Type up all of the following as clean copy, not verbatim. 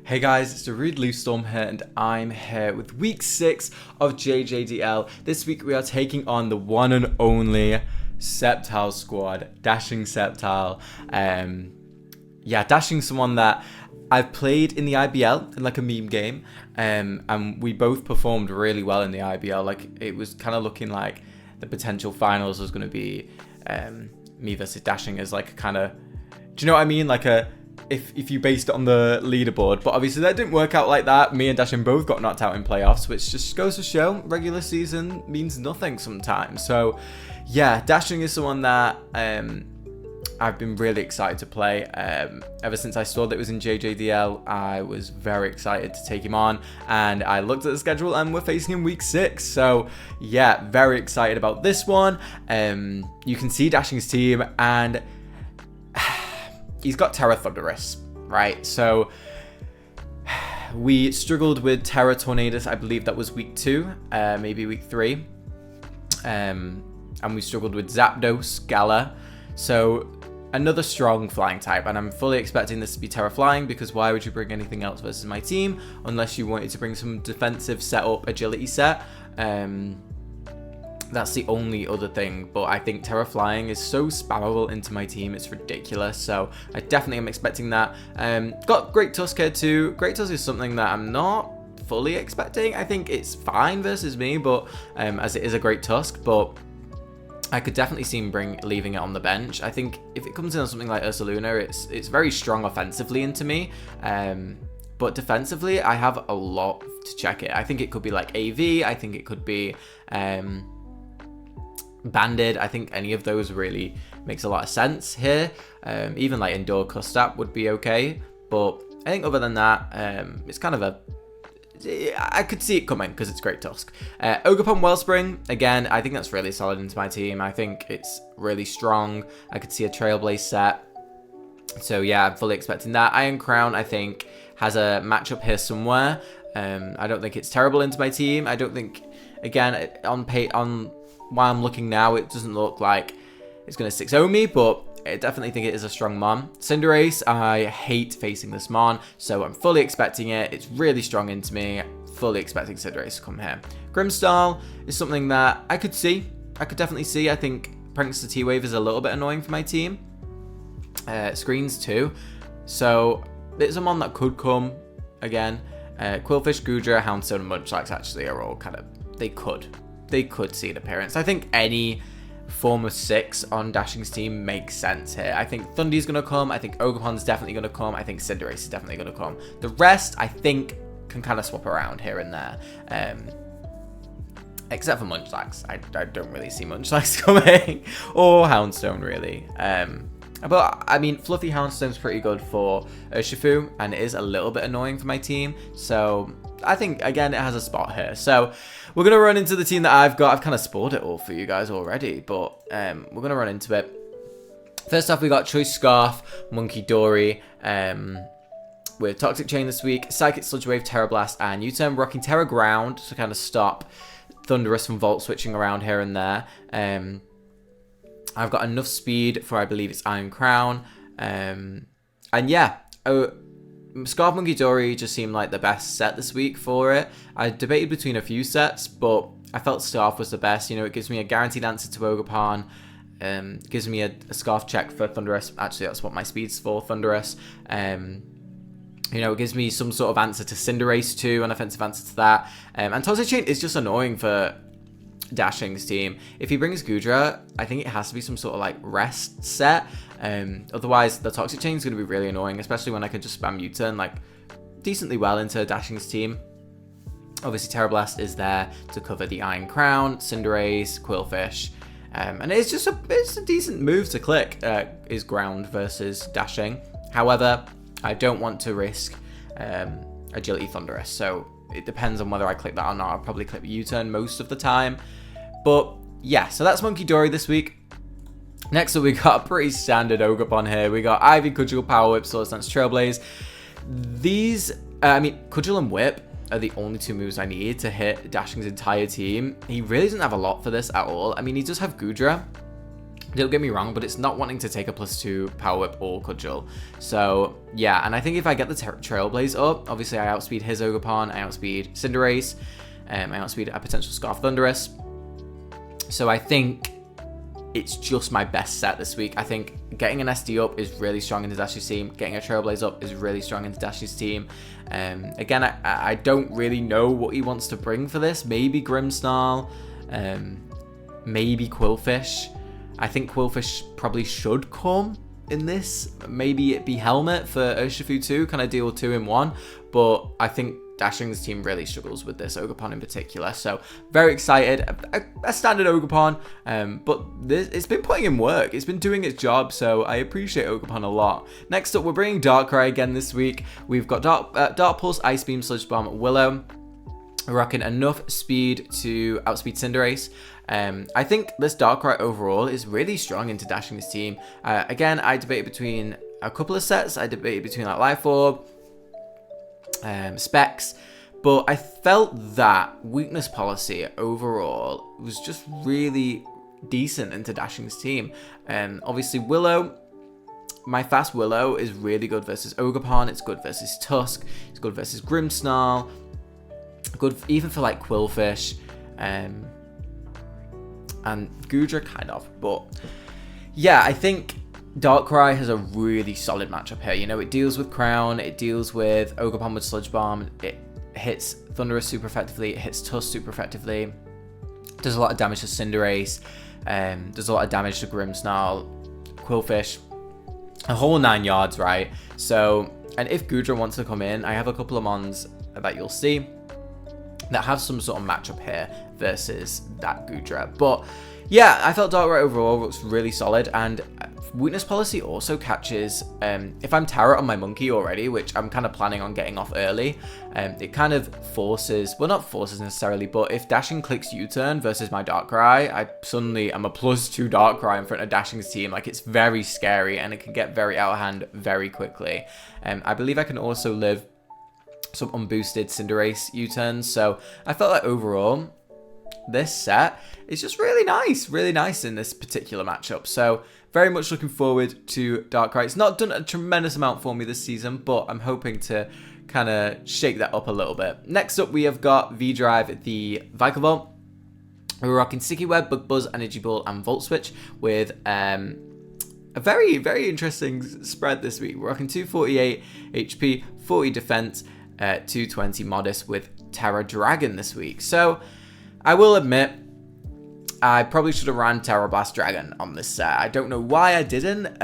Hey guys, it's DarudeLeafStorm here, and I'm here with week 6 of JJDL. This week we are taking on the one and only Sceptile Squad, DashingSceptile. Dashing someone that I've played in the IBL in like a meme game, and we both performed really well in the IBL. Like it was kind of looking like the potential finals was going to be me versus Dashing as like kind of, do you know what I mean? Like a if you based it on the leaderboard, but obviously that didn't work out like that. Me and Dashing both got knocked out in playoffs, which just goes to show regular season means nothing sometimes. So yeah, Dashing is someone that I've been really excited to play. Ever since I saw that it was in JJDL, I was very excited to take him on, and I looked at the schedule and we're facing him week 6. So yeah, very excited about this one. You can see Dashing's team, and he's got Tera Thundurus, right? So we struggled with Tera Tornadus, I believe that was week 2, maybe week 3. And we struggled with Zapdos, Gala. So another strong flying type, and I'm fully expecting this to be Tera Flying, because why would you bring anything else versus my team unless you wanted to bring some defensive setup agility set? That's the only other thing, but I think Tera Flying is so spammable into my team, it's ridiculous. So I definitely am expecting that. Got Great Tusk here too. Great Tusk is something that I'm not fully expecting. I think it's fine versus me, but as it is a Great Tusk, but I could definitely see him leaving it on the bench. I think if it comes in on something like Ursaluna, it's very strong offensively into me, but defensively I have a lot to check it. I think it could be like AV, I think it could be Banded. I think any of those really makes a lot of sense here. Even like Endure Custap would be okay, but I think other than that, it's kind of I could see it coming because it's Great Tusk. Ogerpon Wellspring, again, I think that's really solid into my team. I think it's really strong. I could see a Trailblaze set. So yeah, I'm fully expecting that. Iron Crown, I think, has a matchup here somewhere. I don't think it's terrible into my team. I don't think, again, on while I'm looking now, it doesn't look like it's going to 6-0 me, but I definitely think it is a strong Mon. Cinderace, I hate facing this Mon, so I'm fully expecting it. It's really strong into me. Fully expecting Cinderace to come here. Grimmsnarl is something that I could definitely see. I think Prankster T-Wave is a little bit annoying for my team. Screens too. So it's a Mon that could come again. Quillfish, Goodra, Houndstone, and Munchlax actually are all kind of, they could see an appearance. I think any form of 6 on Dashing's team makes sense here. I think Thundy's going to come. I think Ogerpon's definitely going to come. I think Cinderace is definitely going to come. The rest, I think, can kind of swap around here and there. Except for Munchlax. I don't really see Munchlax coming. Or Houndstone, really. But, I mean, Fluffy Houndstone's pretty good for Urshifu, and it is a little bit annoying for my team. So I think, again, it has a spot here. So we're going to run into the team that I've got. I've kind of spoiled it all for you guys already, but we're going to run into it. First off, we got Choice Scarf, Monkey Dory, with Toxic Chain this week, Psychic Sludge Wave, Terra Blast, and U-Turn, rocking Terra Ground to kind of stop Thundurus from Volt switching around here and there. I've got enough speed for, I believe it's Iron Crown. And yeah, Scarf Monkey Dory just seemed like the best set this week for it. I debated between a few sets, but I felt Scarf was the best. You know, it gives me a guaranteed answer to Ogerpon. Gives me a Scarf check for Thundurus. Actually, that's what my speed's for, Thundurus. You know, it gives me some sort of answer to Cinderace too, an offensive answer to that. And Toxic Chain is just annoying for Dashing's team. If he brings Goodra, I think it has to be some sort of like rest set. Otherwise, the Toxic Chain is going to be really annoying, especially when I can just spam U-Turn like decently well into Dashing's team. Obviously, Terra Blast is there to cover the Iron Crown, Cinderace, Quillfish, and it's just it's a decent move to click. Is Ground versus Dashing. However, I don't want to risk Agility Thundurus, so it depends on whether I click that or not. I'll probably click U-Turn most of the time. But yeah, so that's Monkey Dory this week. Next up, we got a pretty standard Ogerpon here. We got Ivy, Cudgel, Power Whip, Swords Dance, Trailblaze. These, Cudgel and Whip are the only 2 moves I need to hit Dashing's entire team. He really doesn't have a lot for this at all. I mean, he does have Goodra, Don't get me wrong, but it's not wanting to take a +2 Power Whip or Cudgel. So, yeah, and I think if I get the Trailblaze up, obviously I outspeed his Ogerpon, I outspeed Cinderace, I outspeed a potential Scarf Thundurus. So I think it's just my best set this week. I think getting an SD up is really strong into Dash's team. Getting a Trailblaze up is really strong into Dash's team. Again, I don't really know what he wants to bring for this. Maybe Grimmsnarl, maybe Quillfish. I think Quillfish probably should come in this. Maybe it be Helmet for Urshifu 2, kind of deal 2 in 1. But I think Dashing's team really struggles with this Ogerpon in particular. So very excited. A standard Ogerpon, but it's been putting in work. It's been doing its job, so I appreciate Ogerpon a lot. Next up, we're bringing Darkrai again this week. We've got Dark Pulse, Ice Beam, Sludge Bomb, Willow. We're rocking enough speed to outspeed Cinderace. I think this Darkrai overall is really strong into Dashing's team. Again, I debated between a couple of sets. I debated between like Life Orb, Specs, but I felt that weakness policy overall was just really decent into Dashing's team. Obviously Willow, my fast Willow is really good versus Ogerpon. It's good versus Tusk. It's good versus Grimmsnarl. Good even for like Quillfish. And Goodra kind of, but yeah, I think Darkrai has a really solid matchup here. You know, it deals with Crown, it deals with Ogerpon with Sludge Bomb, it hits Thundurus super effectively, it hits Tusk super effectively, does a lot of damage to Cinderace, does a lot of damage to Grimmsnarl, Quillfish, a whole 9 yards, right? So, and if Goodra wants to come in, I have a couple of mons that you'll see that have some sort of matchup here versus that Goodra. But yeah, I felt Darkrai overall looks really solid, and weakness policy also catches, if I'm Tera on my Monkey already, which I'm kind of planning on getting off early, it kind of forces, well not forces necessarily, but if Dashing clicks U-turn versus my Darkrai, I suddenly am a +2 Darkrai in front of Dashing's team. Like, it's very scary and it can get very out of hand very quickly. I believe I can also live some unboosted Cinderace U-turns, so I felt like overall this set is just really nice in this particular matchup. So very much looking forward to Darkrai. It's not done a tremendous amount for me this season, but I'm hoping to kind of shake that up a little bit. Next up, we have got V-Drive, the Vikavolt. We're rocking Sticky Web, Bug Buzz, Energy Ball, and Volt Switch with a very, very interesting spread this week. We're rocking 248 HP, 40 defense, 220 modest with Tera Dragon this week. So I will admit, I probably should have ran Tera Blast Dragon on this set. I don't know why I didn't.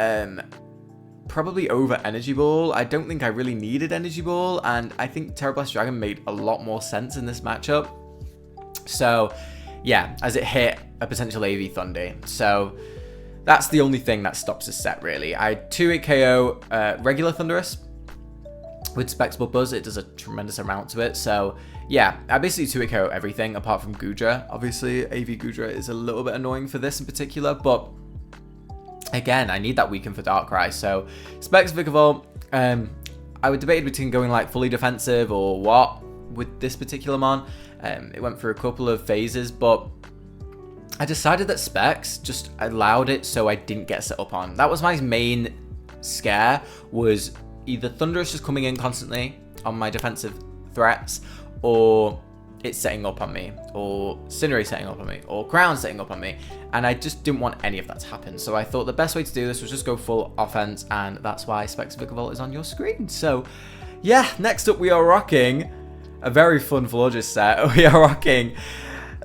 Probably over Energy Ball. I don't think I really needed Energy Ball, and I think Tera Blast Dragon made a lot more sense in this matchup. So yeah, as it hit a potential AV Thunder. So that's the only thing that stops this set really. I 2-hit KO regular Thundurus with Specs Bug Buzz. It does a tremendous amount to it. So yeah, I basically 2-hit KO everything apart from Goodra. Obviously, AV Goodra is a little bit annoying for this in particular, but again, I need that weaken for Darkrai. So Specs Vikavolt, I would debate between going like fully defensive or what with this particular mon. It went through a couple of phases, but I decided that Specs just allowed it so I didn't get set up on. That was my main scare, was either Thundurus just coming in constantly on my defensive threats, or it's setting up on me, or Cinderace setting up on me, or Crown setting up on me, and I just didn't want any of that to happen. So I thought the best way to do this was just go full offense, and that's why Specs Vikavolt is on your screen. So yeah, next up we are rocking a very fun Florges set. We are rocking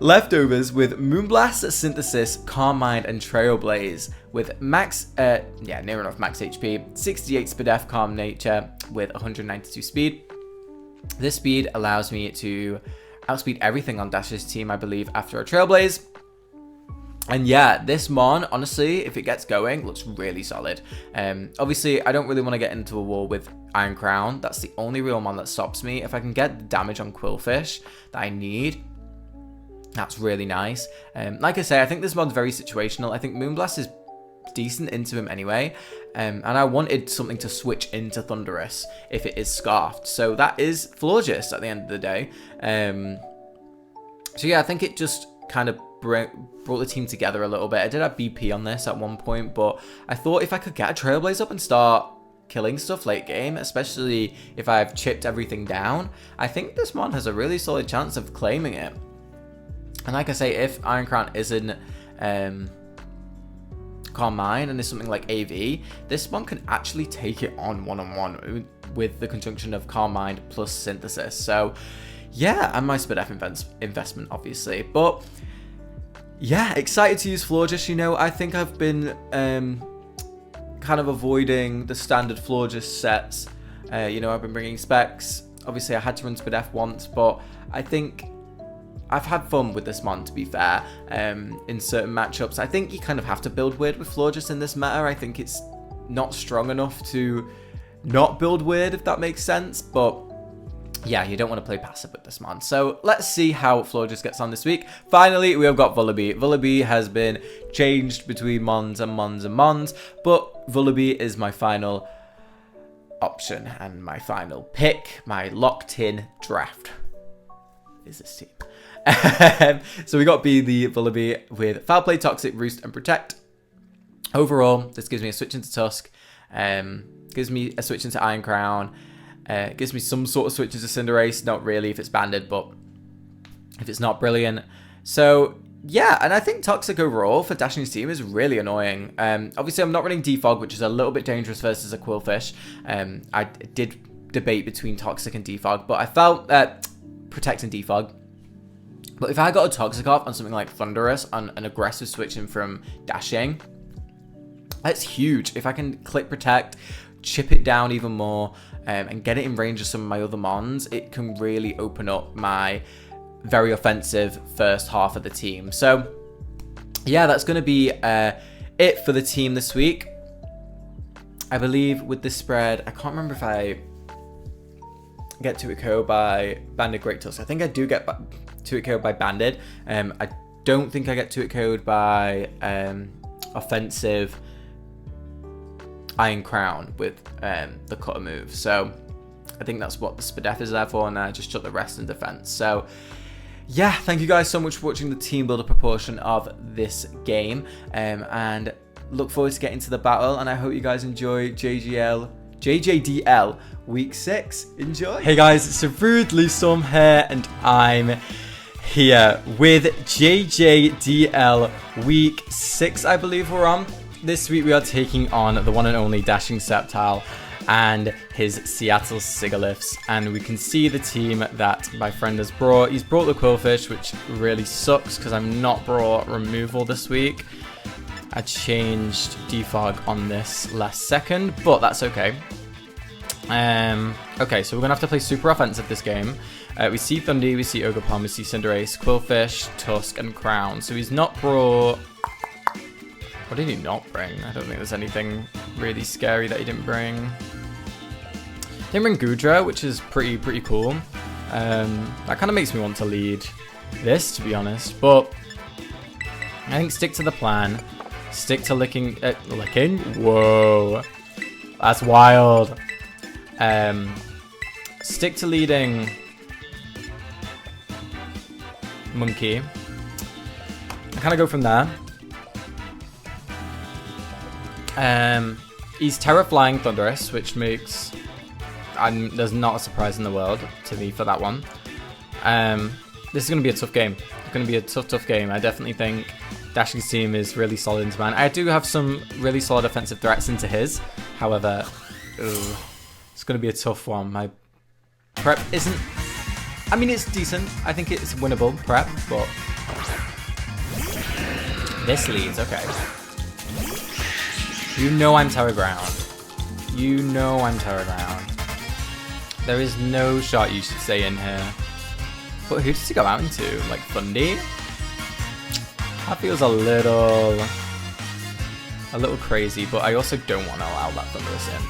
Leftovers with Moonblast, Synthesis, Calm Mind, and Trailblaze with max, near enough max HP, 68 Spadef, Calm Nature with 192 speed. This speed allows me to outspeed everything on Dash's team, I believe, after a Trailblaze. And yeah, this mon, honestly, if it gets going, looks really solid. Obviously, I don't really want to get into a war with Iron Crown. That's the only real mon that stops me. If I can get the damage on Quillfish that I need, that's really nice. Like I say, I think this mon's very situational. I think Moonblast is decent into him anyway. And I wanted something to switch into Thundurus if it is Scarfed. So that is Florges at the end of the day. So yeah, I think it just kind of brought the team together a little bit. I did have BP on this at one point, but I thought if I could get a Trailblaze up and start killing stuff late game, especially if I've chipped everything down, I think this mon has a really solid chance of claiming it. And like I say, if Iron Crown isn't Calm Mind and is something like AV, this one can actually take it on one-on-one with the conjunction of Calm Mind plus Synthesis. So yeah, and my SpDef investment, obviously. But yeah, excited to use Florges. You know, I think I've been kind of avoiding the standard Florges sets. You know, I've been bringing specs. Obviously, I had to run SpDef once, but I think I've had fun with this mon, to be fair, in certain matchups. I think you kind of have to build weird with Florges in this meta. I think it's not strong enough to not build weird, if that makes sense. But yeah, you don't want to play passive with this mon. So let's see how Florges gets on this week. Finally, we have got Vullaby. Vullaby has been changed between mons and mons and mons, but Vullaby is my final option and my final pick. My locked-in draft is this team. So we got the Vullaby with Foul Play, Toxic, Roost, and Protect. Overall, this gives me a switch into Tusk, gives me a switch into Iron Crown, gives me some sort of switch into Cinderace. Not really if it's banded, but if it's not, brilliant. So yeah, and I think Toxic overall for Dashing's team is really annoying. Obviously, I'm not running Defog, which is a little bit dangerous versus a Quillfish. I did debate between Toxic and Defog, but I felt Protect and Defog. But if I got a Toxic off on something like Thundurus on an aggressive switching from Dashing, that's huge. If I can click Protect, chip it down even more, and get it in range of some of my other mons, it can really open up my very offensive first half of the team. So yeah, that's going to be it for the team this week. I believe with this spread, I can't remember if I get to it KO by Banded Great Tusk. I think I do get to it KO by Banded. I don't think I get to it KO'd by offensive Iron Crown with the cutter move. So I think that's what the SpDef is there for, and I just shut the rest in defense. So yeah, thank you guys so much for watching the team builder proportion of this game, and look forward to getting to the battle, and I hope you guys enjoy JJDL Week 6. Enjoy! Hey guys, it's DarudeLeafStorm here, and I'm here with JJDL Week 6, I believe we're on. This week we are taking on the one and only DashingSceptile and his Seattle Sigaliths, and we can see the team that my friend has brought. He's brought the Quillfish, which really sucks because I'm not brought removal this week. I changed defog on this last second, but that's okay. Okay, so we're gonna have to play super offensive this game. We see Thundy, we see Ogerpon, we see Cinderace, Quillfish, Tusk, and Crown. So he's not brought... What did he not bring? I don't think there's anything really scary that he didn't bring. Didn't bring Goodra, which is pretty cool. That kind of makes me want to lead this, to be honest. But I think stick to the plan. Stick to licking. Licking? Whoa. That's wild. Stick to leading Monkey. I kind of go from there. He's Tera flying Thundurus, which makes there's not a surprise in the world to me for that one. This is going to be a tough game. It's going to be a tough game. I definitely think Dashing's team is really solid into man. I do have some really solid offensive threats into his. However, it's going to be a tough one. My prep isn't... I mean, it's decent. I think it's winnable prep, but... This leads, okay. You know I'm Terra Ground. You know I'm Terra Ground. There is no shot you should stay in here. But who does he go out into? Like Thundy? That feels a little crazy, but I also don't want to allow that Thundurus in.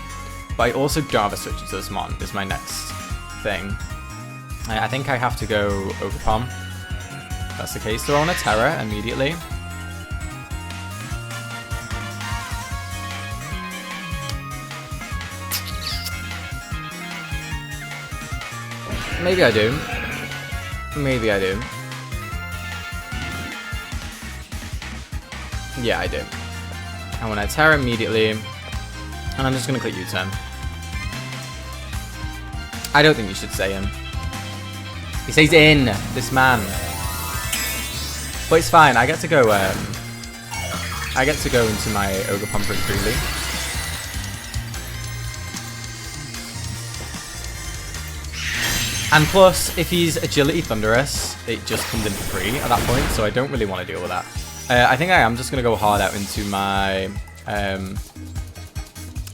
But I also don't have a switch into this mon, is my next thing. I think I have to go Ogerpon. If that's the case, throw on a Tera immediately. Maybe I do. Maybe I do. Yeah, I do. I want to Tera immediately. And I'm just going to click U-turn. I don't think you should say him. He says in, this man. But it's fine. I get to go into my Ogerpon pretty freely. And plus, if he's Agility Thundurus, it just comes in for free at that point, so I don't really want to deal with that. I think I am just going to go hard out into my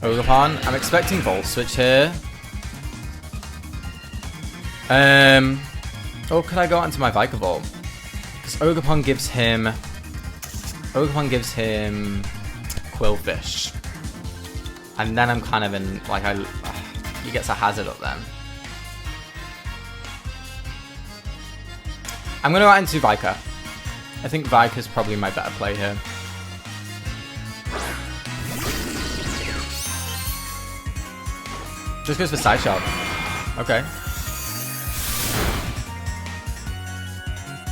Ogerpon. I'm expecting Volt Switch here. Oh, could I go out into my Vikavolt? Because Ogerpon gives him Quillfish. And then I'm kind of in, like, he gets a hazard up then. I'm going to go out into Vika. I think Vika's probably my better play here. Just goes for Side Shot. Okay.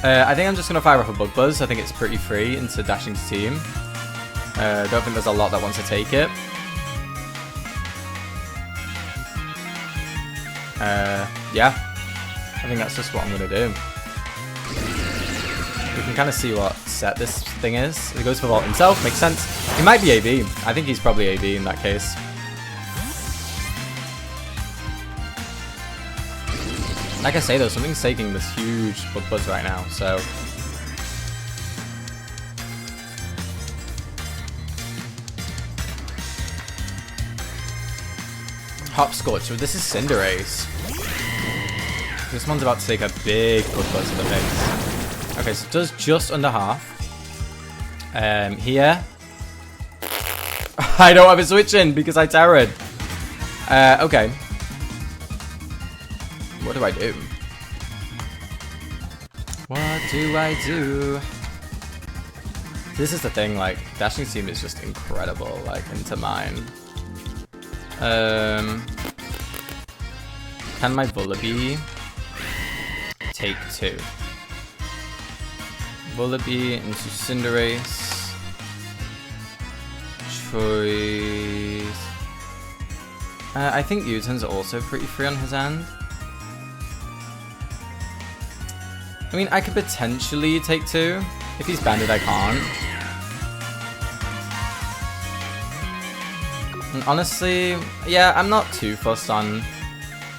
I think I'm just going to fire off a Bug Buzz. I think it's pretty free into Dashing's team. Don't think there's a lot that wants to take it. Yeah. I think that's just what I'm going to do. We can kind of see what set this thing is. He goes for Volt himself. Makes sense. He might be AB. I think he's probably AB in that case. Like I say though, something's taking this huge Bug Buzz right now, so... Hopscotch. So this is Cinderace. This one's about to take a big Bug Buzz to the face. Okay, so it does just under half. Here. I don't have a switch in because I Tera'd. Okay. What do I do? What do I do? This is the thing, like, Dashing's team is just incredible, like, into mine. Can my Vullaby take 2? Vullaby into Cinderace. Choice. I think U-turn's also pretty free on his end. I mean, I could potentially take 2. If he's banded, I can't. And honestly, yeah, I'm not too fussed on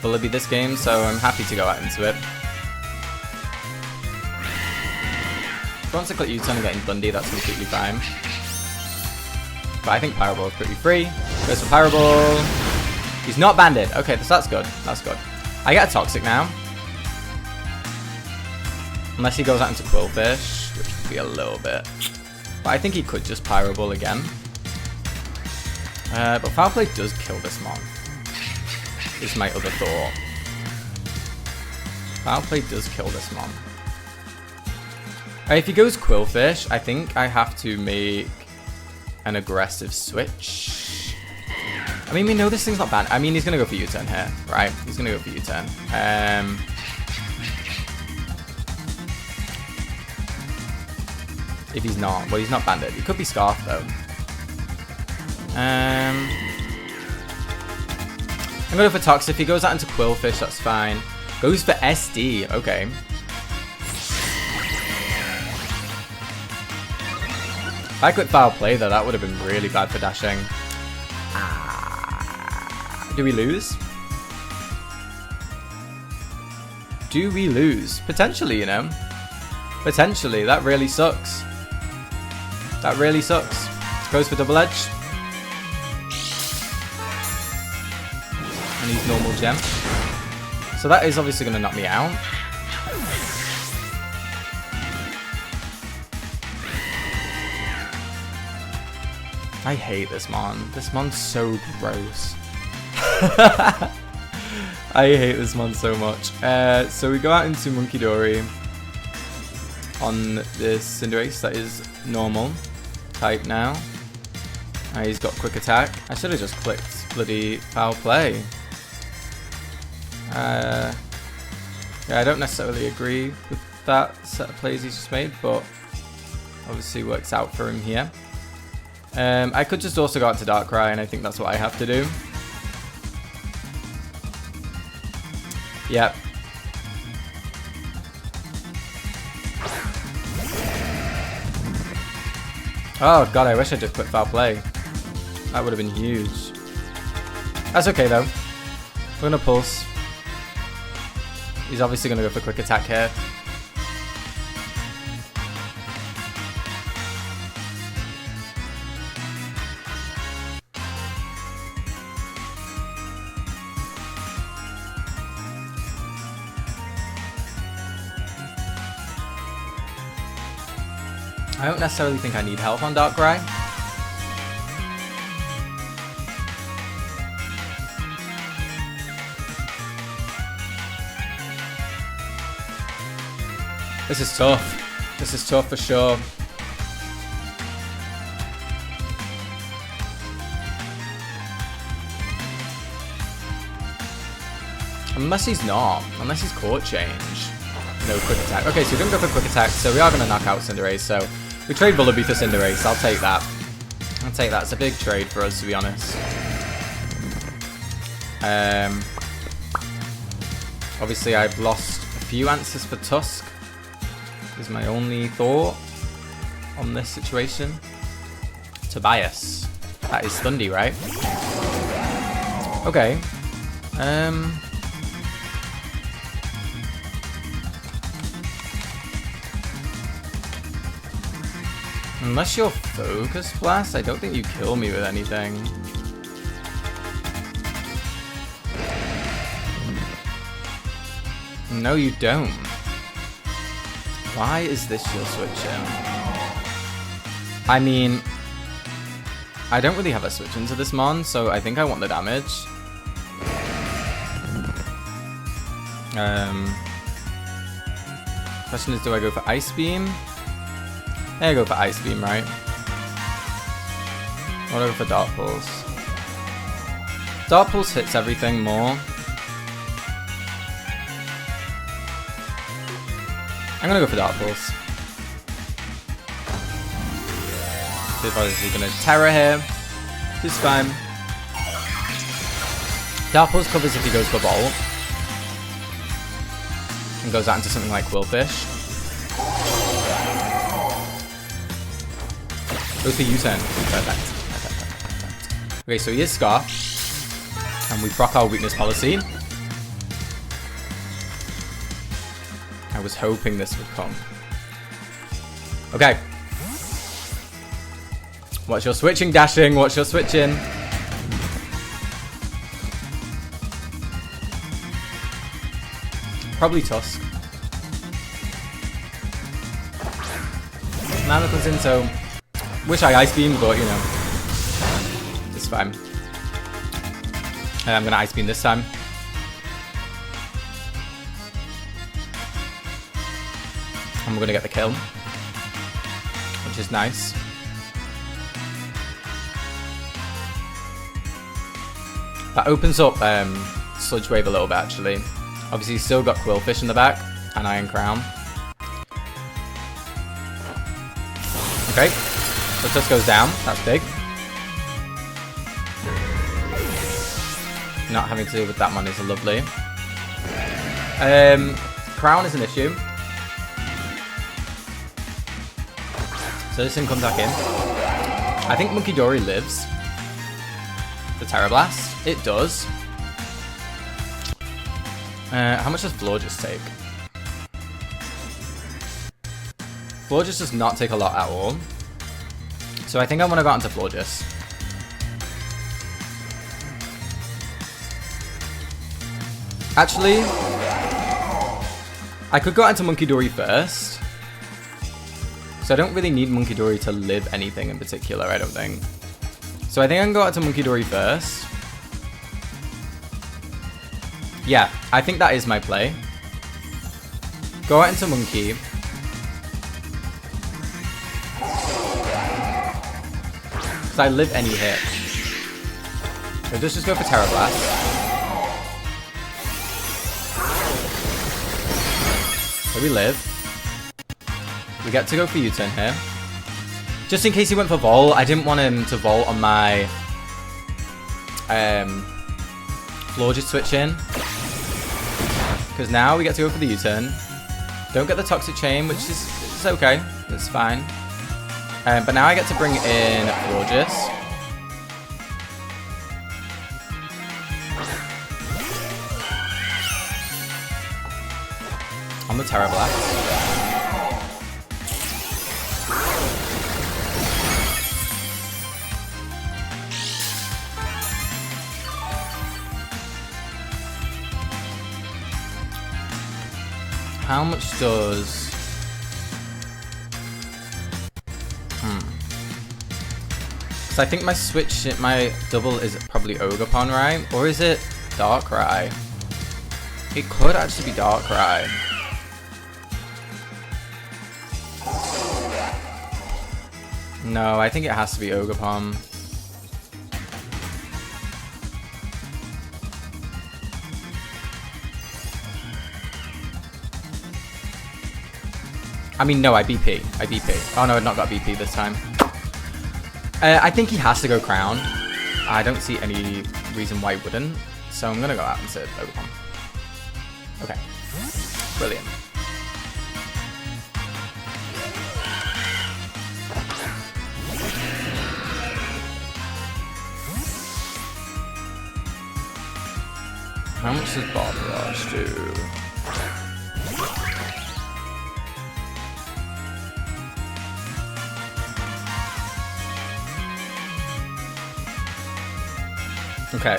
Vullaby this game, so I'm happy to go out into it. If he wants to click U-turn and get in Bundy, that's completely fine. But I think Pyroball is pretty free. Goes for Pyroball. He's not banded. Okay, so that's good. That's good. I get a Toxic now. Unless he goes out into Quillfish, which would be a little bit. But I think he could just Pyroball again. But Foul Play does kill this mon. Is my other thought. Foul Play does kill this mon. If he goes Quillfish, I think I have to make an aggressive switch. I mean, we know this thing's not bad. I mean, he's going to go for U-turn here, right? He's going to go for U-turn. If he's not. Well, he's not banded. He could be Scarf, though. I'm going to go for Toxic. If he goes out into Quillfish, that's fine. Goes for SD. Okay. If I could Foul Play, though, that would have been really bad for Dashing. Do we lose? Do we lose? Potentially, you know. Potentially. That really sucks. That really sucks. Goes for Double Edge. And he's normal gem. So that is obviously going to knock me out. I hate this mon. This mon's so gross. I hate this mon so much. So we go out into Munkidori on this Cinderace that is normal type now. He's got quick attack. I should have just clicked bloody Foul Play. Yeah, I don't necessarily agree with that set of plays he's just made, but Obviously works out for him here. I could just also go out to Darkrai, and I think that's what I have to do. Yep. Oh god, I wish I just put foul play. That would have been huge. That's okay though. We're gonna pulse. He's obviously gonna go for quick attack here. I don't necessarily think I need help on Darkrai. This is tough. This is tough for sure. Unless he's not. Unless he's court change. No quick attack. Okay, so we didn't go for quick attack, so we are going to knock out Cinderace. So we trade Vullaby for Cinderace. I'll take that. I'll take that. It's a big trade for us, to be honest. Obviously, I've lost a few answers for Tusk. Is my only thought on this situation. Tobias. That is Thundy, right? Okay. Unless you're Focus Blast, I don't think you kill me with anything. No, you don't. Why is this your switch in? I mean, I don't really have a switch into this mon, so I think I want the damage. Question is, do I go for Ice Beam? I go for Ice Beam, right? Or do I go for Dark Pulse? Dark Pulse hits everything more. I'm gonna go for Dark Pulse. He's obviously gonna Tera here. This is fine. Dark Pulse covers if he goes for Bolt. And goes out into something like Quillfish. Goes for U-turn. Perfect. Okay, so he is Scarf. And we proc our weakness policy. I was hoping this would come. Okay. What's your switching, Dashing? What's your switching? Probably Tusk. Mana comes in, so wish I Ice Beam, but you know, it's fine. I'm gonna Ice Beam this time. And we're gonna get the kill, which is nice. That opens up Sludge Wave a little bit, actually. Obviously, he's still got Quillfish in the back and Iron Crown. Okay, so Tusk goes down. That's big. Not having to deal with that one is lovely. Crown is an issue. So this thing comes back in. I think Monkey Dory lives. The Terra Blast. It does. How much does Florges take? Florges does not take a lot at all. So I think I want to go out into Florges. Actually, I could go out into Monkey Dory first. So I don't really need Monkey Dory to live anything in particular, I don't think. So I think I can go out to Monkey Dory first. Yeah, I think that is my play. Go out into Monkey. Because I live any hit. So just go for Terra Blast. So we live. We get to go for U-turn here. Just in case he went for Volt, I didn't want him to Volt on my Florges switch in. Because now we get to go for the U-turn. Don't get the Toxic Chain, which is okay. It's fine. But now I get to bring in Florges. On the Tera Blast. How much does... So I think my switch, my double is probably Ogerpon, right? Or is it Darkrai? It could actually be Darkrai. No, I think it has to be Ogerpon. I mean, no, I BP. I BP. Oh no, I've not got BP this time. I think he has to go Crown. I don't see any reason why he wouldn't. So I'm gonna go out and sit Ogerpon. Okay. Brilliant. How much does Barbarage do? Okay.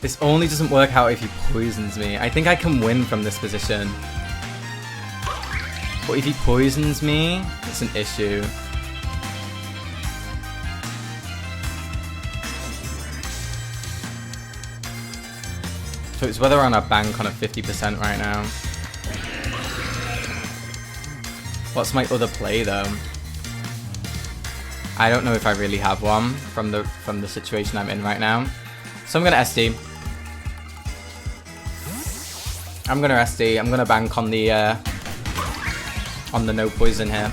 This only doesn't work out if he poisons me. I think I can win from this position. But if he poisons me, it's an issue. So it's whether or not I bank on a 50% right now. What's my other play though? I don't know if I really have one from the situation I'm in right now. So I'm gonna SD. I'm gonna SD. I'm gonna bank on the no poison here.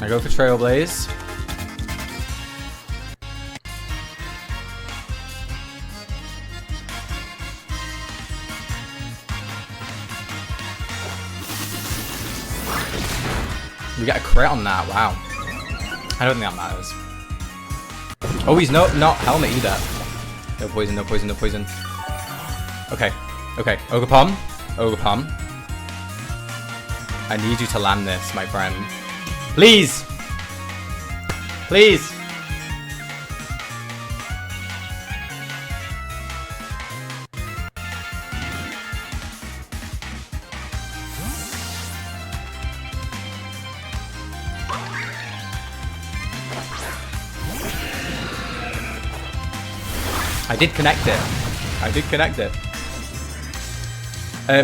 I go for Trailblaze. We got a crit on that, wow. I don't think that matters. Oh, he's not helmet either. No poison, no poison, no poison. Okay, okay, Ogerpon. Ogerpon. I need you to land this, my friend. Please! Please! I did connect it. I did connect it.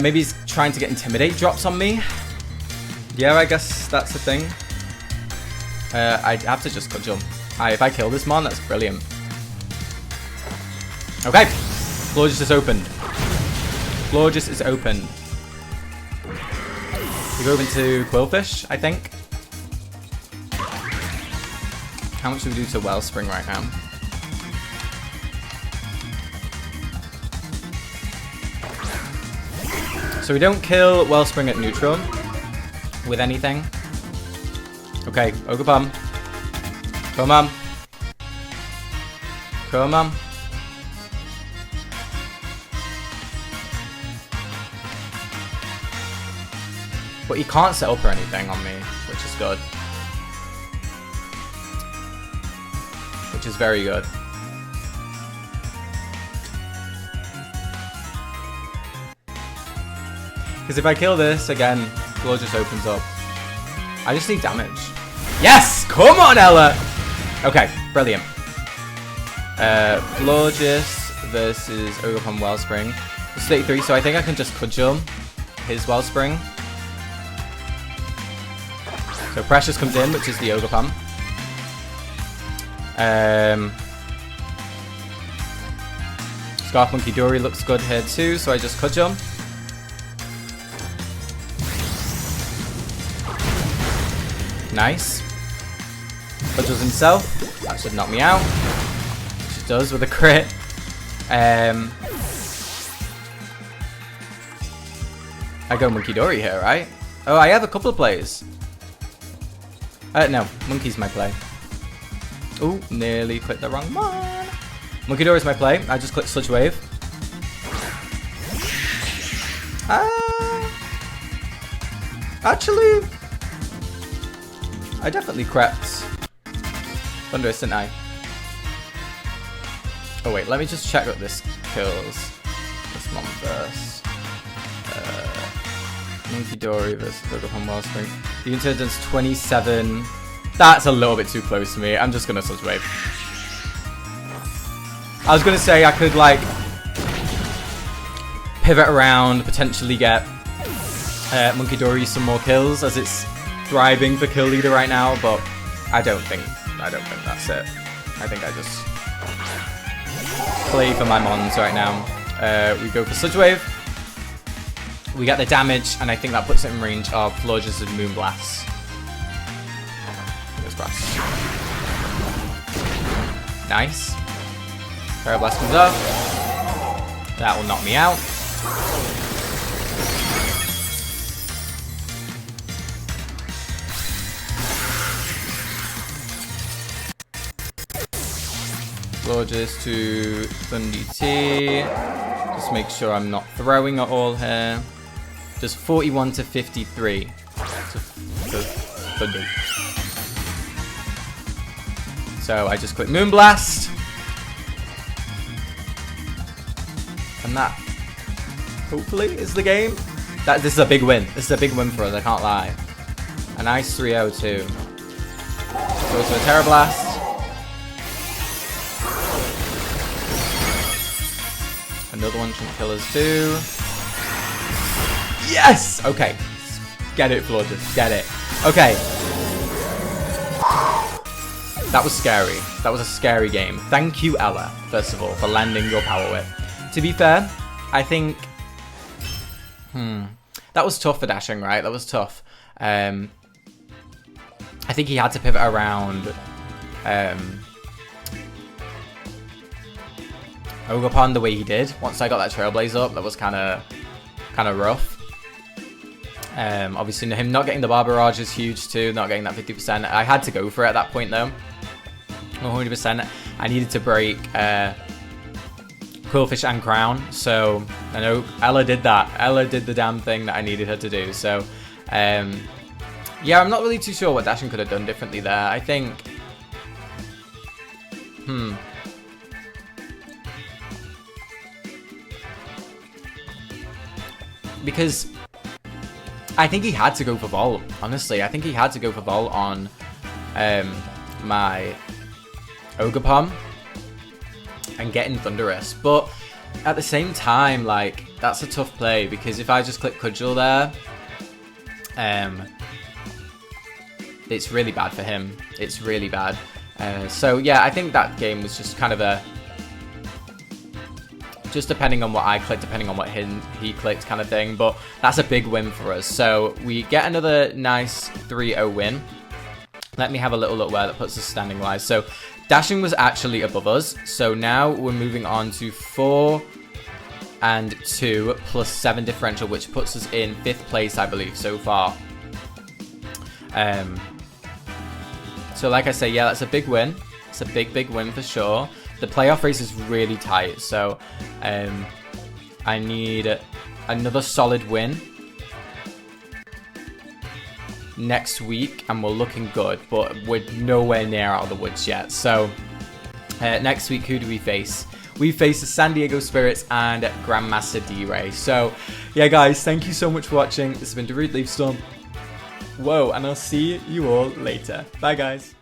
Maybe he's trying to get Intimidate drops on me. Yeah, I guess that's the thing. I'd have to just cut jump. If I kill this mon, that's brilliant. Okay. Florges is opened. Florges is opened. We go over to Quillfish, I think. How much do we do to Wellspring right now? So we don't kill Wellspring at neutral with anything. Okay, Ogerpon. Come on. Come on. But he can't set up or anything on me, which is good. Which is very good. Because if I kill this, again, Floor just opens up. I just need damage. Yes! Come on, Ella! Okay, brilliant. Florges versus Ogerpon Wellspring. It's 33, so I think I can just cudgel his Wellspring. So Precious comes in, which is the Ogerpon. Scarf Monkey Dory looks good here too, so I just Cudgel. Nice. Cudgels himself. That should knock me out. Which it does with a crit. I go Monkey Dory here, right? Oh, I have a couple of plays. No, Monkey's my play. Oh, nearly clicked the wrong one. Monkey Dory is my play. I just clicked Sludge Wave. Actually, I definitely crept Thundurus, didn't I? Oh wait, let me just check what this kills. This one first. Monkey Dory versus Ogerpon Wellspring. The intelligence 27. That's a little bit too close to me. I'm just gonna Sludge Wave. I was gonna say I could like pivot around, potentially get Monkey Dory some more kills as it's thriving for kill leader right now, but I don't think that's it. I think I just play for my mons right now. We go for Sludge Wave. We get the damage, and I think that puts it in range of Florges and Moonblast. Fingers crossed. Nice. Tera Blast comes up. That will knock me out. Florges to Thundy T. Just make sure I'm not throwing at all here. Just 41 to 53 to Thundy. So I just click Moonblast. And that hopefully is the game. This is a big win. This is a big win for us, I can't lie. A nice 3-0 too. Go to a Tera Blast. Another one should kill us too. Yes! Okay. Get it, Florges. Get it. Okay. That was scary. That was a scary game. Thank you, Ella, first of all, for landing your Power Whip. To be fair, I think... that was tough for Dashing, right? That was tough. I think he had to pivot around... Ogerpon the way he did. Once I got that Trailblaze up, that was kind of rough. Obviously, him not getting the Barbarage is huge too. Not getting that 50%. I had to go for it at that point though. 100%. I needed to break Quillfish and Crown. So I know Ella did that. Ella did the damn thing that I needed her to do. So yeah, I'm not really too sure what Dashing could have done differently there. I think. Because I think he had to go for Volt, honestly. I think he had to go for Volt on my Ogerpon and getting Thundurus. But at the same time, like, that's a tough play because if I just click Cudgel there, it's really bad for him. It's really bad. So yeah, I think that game was just kind of a... just depending on what I clicked, depending on what he clicked kind of thing. But that's a big win for us. So we get another nice 3-0 win. Let me have a little look where that puts us standing wise. So Dashing was actually above us. So now we're moving on to 4 and 2 plus 7 differential, which puts us in 5th place, I believe, so far. So like I say, yeah, that's a big win. It's a big win for sure. The playoff race is really tight, so I need another solid win next week, and we're looking good, but we're nowhere near out of the woods yet. So next week, who do we face? We face the San Diego Spirits and Grandmaster D-Ray. So yeah, guys, thank you so much for watching. This has been DarudeLeafStorm. Whoa, and I'll see you all later. Bye, guys.